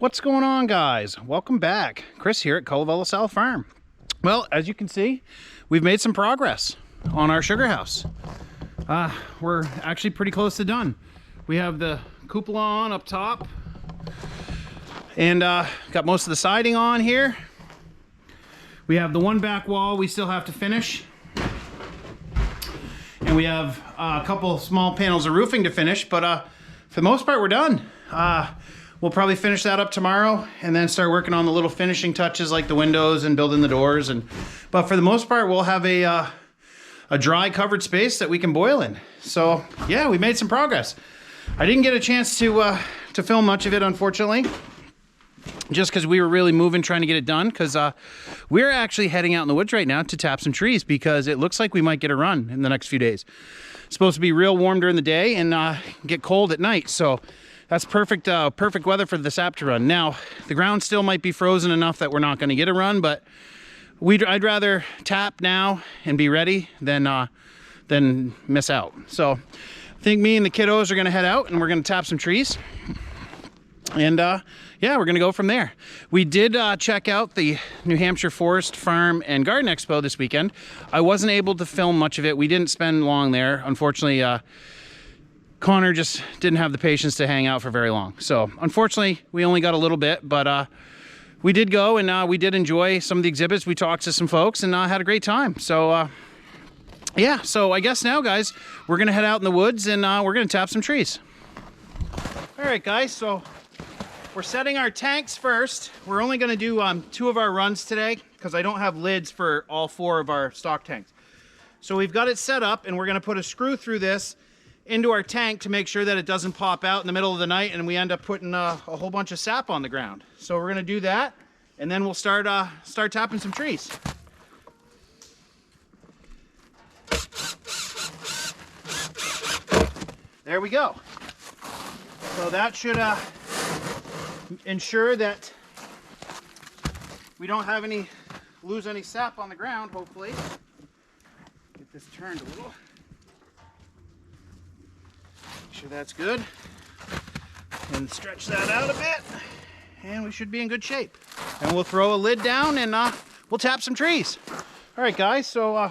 What's going on, guys? Welcome back. Chris here at Colvilla South Farm. Well, as you can see, we've made some progress on our sugar house. We're actually pretty close to done. We have the cupola on up top and got most of the siding on here. We have the one back wall we still have to finish. And we have a couple small panels of roofing to finish, but for the most part, we're done. We'll probably finish that up tomorrow and then start working on the little finishing touches like the windows and building the doors. But for the most part, we'll have a dry covered space that we can boil in. So yeah, we made some progress. I didn't get a chance to film much of it, unfortunately, just because we were really moving, trying to get it done, because we're actually heading out in the woods right now to tap some trees because it looks like we might get a run in the next few days. It's supposed to be real warm during the day and get cold at night. So that's perfect weather for the sap to run. Now, the ground still might be frozen enough that we're not going to get a run, but I'd rather tap now and be ready than miss out. So I think me and the kiddos are going to head out and we're going to tap some trees. And yeah, we're going to go from there. We did check out the New Hampshire Forest Farm and Garden Expo this weekend. I wasn't able to film much of it. We didn't spend long there. Unfortunately, Connor just didn't have the patience to hang out for very long. So unfortunately, we only got a little bit, but we did go and we did enjoy some of the exhibits. We talked to some folks and had a great time. So yeah, so I guess now, guys, we're gonna head out in the woods and we're gonna tap some trees. All right, guys, so we're setting our tanks first. We're only gonna do 2 of our runs today because I don't have lids for all 4 of our stock tanks. So we've got it set up and we're gonna put a screw through this into our tank to make sure that it doesn't pop out in the middle of the night and we end up putting a whole bunch of sap on the ground. So we're gonna do that and then we'll start tapping some trees. There we go. So that should ensure that we don't have lose any sap on the ground, hopefully. Get this turned a little. Make sure that's good. And stretch that out a bit. And we should be in good shape. And we'll throw a lid down and we'll tap some trees. All right, guys, so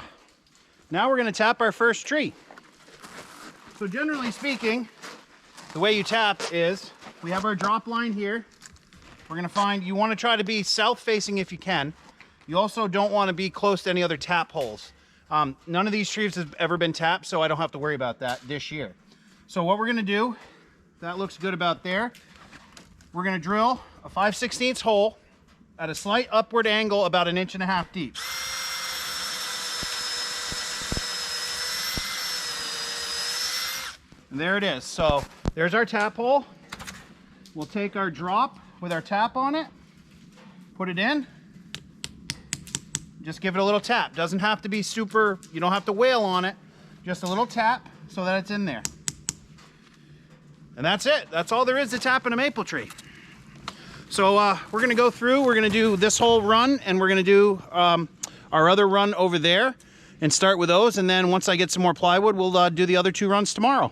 now we're gonna tap our first tree. So generally speaking, the way you tap is, we have our drop line here. We're gonna find, you wanna try to be south facing if you can. You also don't wanna be close to any other tap holes. None of these trees have ever been tapped, so I don't have to worry about that this year. So what we're gonna do, that looks good about there. We're gonna drill a 5/16 hole at a slight upward angle about 1.5 inches deep. And there it is. So there's our tap hole. We'll take our drop with our tap on it, put it in, just give it a little tap. Doesn't have to be super, you don't have to wail on it, just a little tap so that it's in there. And that's it. That's all there is to tapping a maple tree. So we're gonna go through, we're gonna do this whole run and we're gonna do our other run over there and start with those. And then once I get some more plywood, we'll do the other 2 runs tomorrow.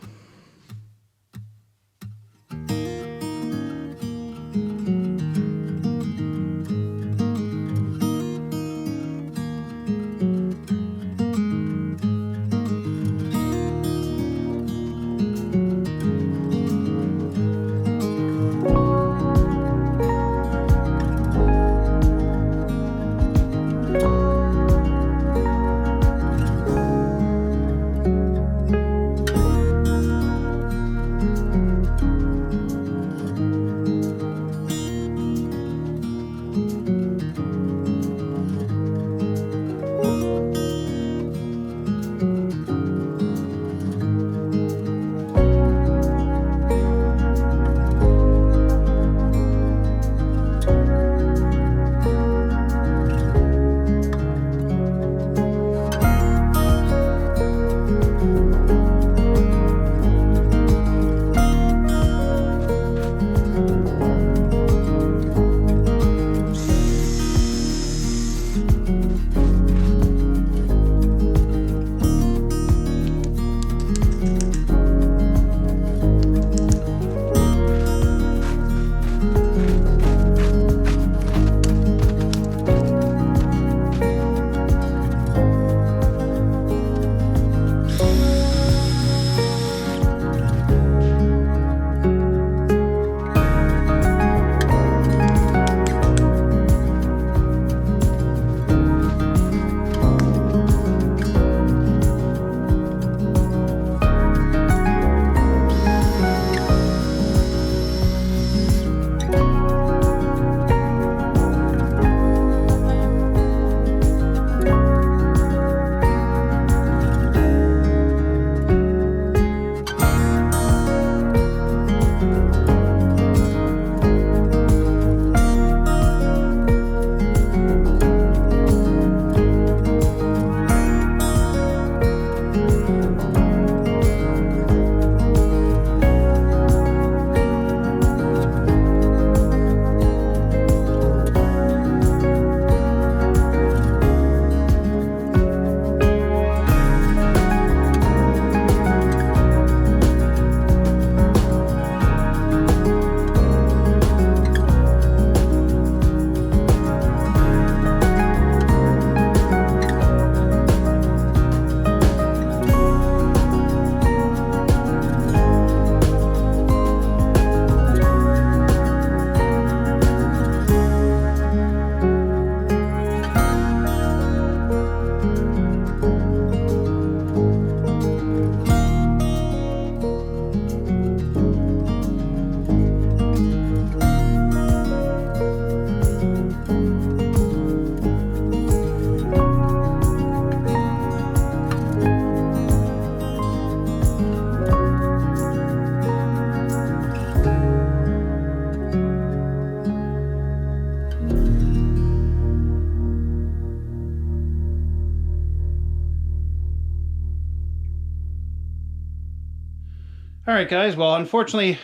All right, guys. Well, unfortunately,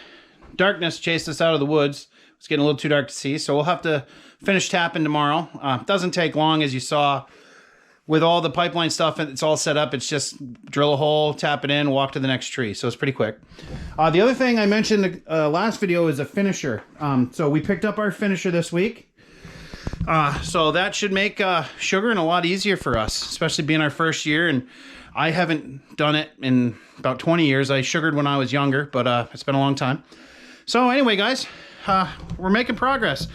darkness chased us out of the woods. It's getting a little too dark to see, so we'll have to finish tapping tomorrow. Doesn't take long, as you saw. With all the pipeline stuff, it's all set up. It's just drill a hole, tap it in, walk to the next tree. So it's pretty quick. The other thing I mentioned in the last video is a finisher. So we picked up our finisher this week. So that should make sugaring a lot easier for us, especially being our first year. And I haven't done it in about 20 years. I sugared when I was younger, but it's been a long time. So anyway, guys, we're making progress.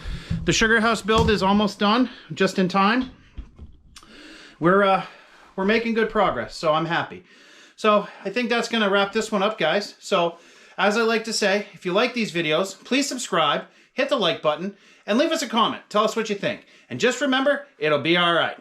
The sugar house build is almost done, just in time. We're making good progress, so I'm happy. So I think that's going to wrap this one up, guys. So as I like to say, if you like these videos, please subscribe, hit the like button, and leave us a comment. Tell us what you think. And just remember, it'll be all right.